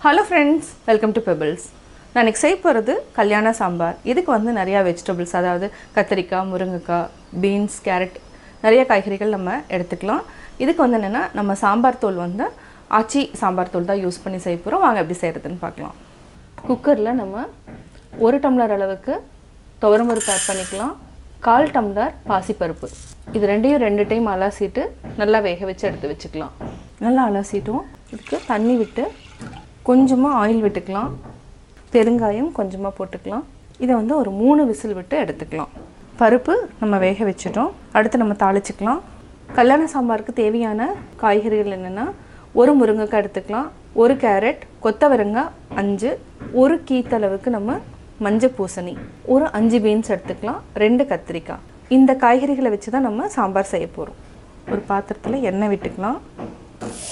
Hello friends, welcome to Pebbles. நான் இன்னைக்கு செய்ய போறது கல்யாண சாம்பார். இதுக்கு வந்து நிறைய வெஜிடபிள்ஸ் அதாவது கத்திரிக்காய், முருங்கைக்காய், பீன்ஸ், கேரட் நிறைய காய்கறிகள் நம்ம எடுத்துக்கலாம். இதுக்கு வந்து என்னன்னா நம்ம சாம்பார் தூள் வந்து ஆச்சி சாம்பார் தூள் தான் யூஸ் பண்ணி செய்ய போறோம். வாங்க எப்படி செய்யறதுன்னு பார்க்கலாம். குக்கர்ல நம்ம 1 டம்ளர் அளவுக்கு துவரம்பருப்பு ஆட் பண்ணிக்கலாம். 1/4 டம்ளர் பாசிப்பருப்பு. இது ரெண்டையும் 2 டைம் அலசிட்டு நல்லா வேக வச்சு எடுத்து வச்சுக்கலாம். நல்லா அலசிட்டோம். இதுக்கு தண்ணி விட்டு கொஞ்சமா ஆயில் விட்டுக்கலாம். பெருங்காயம் கொஞ்சமா போட்டுக்கலாம். இத வந்து ஒரு 3 விசில் விட்டு எடுத்துக்கலாம். பருப்பு நம்ம வேக வச்சிட்டோம். அடுத்து நம்ம தாளிச்சுக்கலாம். கல்யாண சாம்பாருக்கு தேவையான காய்கறிகள் என்னன்னா 1 முருங்கைக்காய் எடுத்துக்கலாம், 1 கேரட், கொத்தவரங்காய் 5, 1 கீத்தளவுக்கு நம்ம மஞ்சள் பூசணி, ஒரு 5 பீன்ஸ் எடுத்துக்கலாம், 2 கத்திரிக்காய். இந்த காய்கறிகளை வச்சு தான் நம்ம சாம்பார் செய்ய போறோம். ஒரு பாத்திரத்துல எண்ணெய் விட்டுக்கலாம்.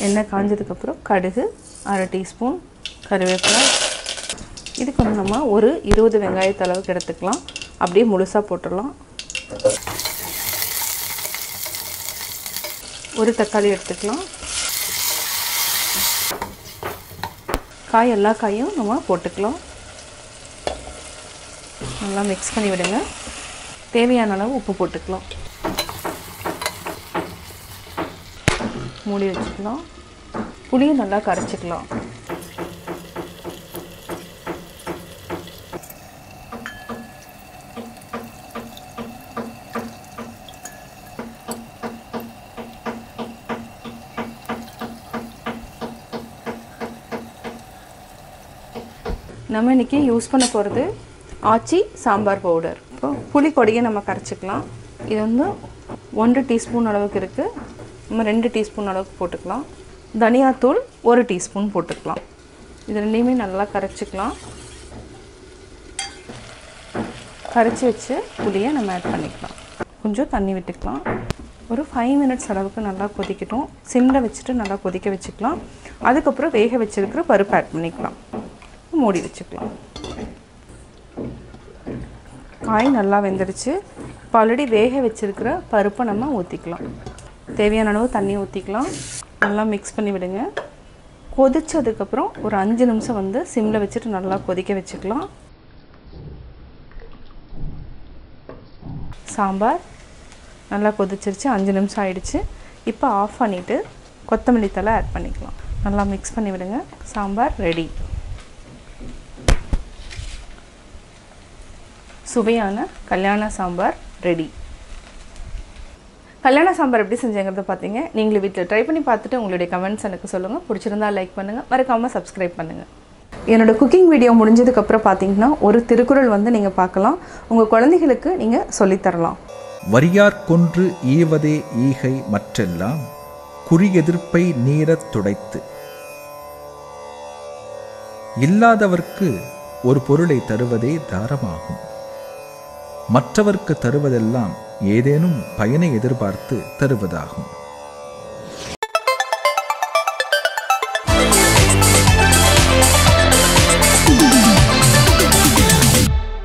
எண்ணெய் காஞ்சதுக்கு அப்புறம் கடுகு 1/2 டீஸ்பூன், கறிவேப்பிலை. இதுக்கு வந்து நம்ம ஒரு 20 வெங்காயத்தை அளவுக்கு எடுத்துக்கலாம். அப்படியே முழுசா போட்டுடலாம். ஒரு தக்காளி எடுத்துக்கலாம். எல்லா காயும் நம்ம போட்டுக்கலாம். நல்லா மிக்ஸ் பண்ணி விடுங்க. தேவையான அளவு உப்பு போட்டுக்கலாம். மூடி வச்சுக்கலாம். புளியை நல்லா கரைச்சிக்கலாம். நம்ம இன்னைக்கு யூஸ் பண்ண போகிறது ஆச்சி சாம்பார் பவுடர். இப்போ புளி கொடியை நம்ம கரைச்சிக்கலாம். இது வந்து 1 டீஸ்பூன் அளவுக்கு இருக்குது. நம்ம 2 டீஸ்பூன் அளவுக்கு போட்டுக்கலாம். தனியாத்தூள் 1 டீஸ்பூன் போட்டுக்கலாம். இது ரெண்டையுமே நல்லா கரைச்சிக்கலாம். கரைச்சி வச்சு புளியை நம்ம ஆட் பண்ணிக்கலாம். கொஞ்சம் தண்ணி விட்டுக்கலாம். ஒரு 5 மினிட்ஸ் அளவுக்கு நல்லா கொதிக்கட்டும். சிம்மில் வச்சுட்டு நல்லா கொதிக்க வச்சுக்கலாம். அதுக்கப்புறம் வேக வச்சிருக்கிற பருப்பு ஆட் பண்ணிக்கலாம். மூடி வச்சுக்கலாம். காய் நல்லா வெந்துடுச்சு. இப்போ ஆல்ரெடி வேக வச்சிருக்கிற பருப்பை நம்ம ஊற்றிக்கலாம். தேவையான அளவு தண்ணி ஊற்றிக்கலாம். நல்லா மிக்ஸ் பண்ணி விடுங்க. கொதிச்சதுக்கப்புறம் ஒரு 5 நிமிஷம் வந்து சிம்மில் வச்சுட்டு நல்லா கொதிக்க வச்சுக்கலாம். சாம்பார் நல்லா கொதிச்சிருச்சு. 5 நிமிஷம் ஆயிடுச்சு. இப்போ ஆஃப் பண்ணிவிட்டு கொத்தமல்லி தழை ஆட் பண்ணிக்கலாம். நல்லா மிக்ஸ் பண்ணி விடுங்க. சாம்பார் ரெடி. சுவையான கல்யாண சாம்பார் ரெடி. கல்யாண சாம்பார் எப்படி செஞ்சேங்கிறத பார்த்தீங்க. நீங்களும் வீட்டில் ட்ரை பண்ணி பார்த்துட்டு உங்களுடைய கமெண்ட்ஸ் எனக்கு சொல்லுங்கள். பிடிச்சிருந்தா லைக் பண்ணுங்கள், மறக்காமல் சப்ஸ்கிரைப் பண்ணுங்கள். என்னோடய குக்கிங் வீடியோ முடிஞ்சதுக்கப்புறம் பார்த்தீங்கன்னா ஒரு திருக்குறள் வந்து நீங்கள் பார்க்கலாம். உங்கள் குழந்தைகளுக்கு நீங்கள் சொல்லித்தரலாம். வரியார் கொன்று ஈவதே ஈகை மற்றெல்லாம் குறியெதிர்ப்பை நீரத் துடைத்து. இல்லாதவர்க்கு ஒரு பொருளை தருவதே தாரமாகும். மற்றவர்க்கு தருவதெல்லாம் ஏதேனும் பயனை எதிர்பார்த்து தருவதாகும்.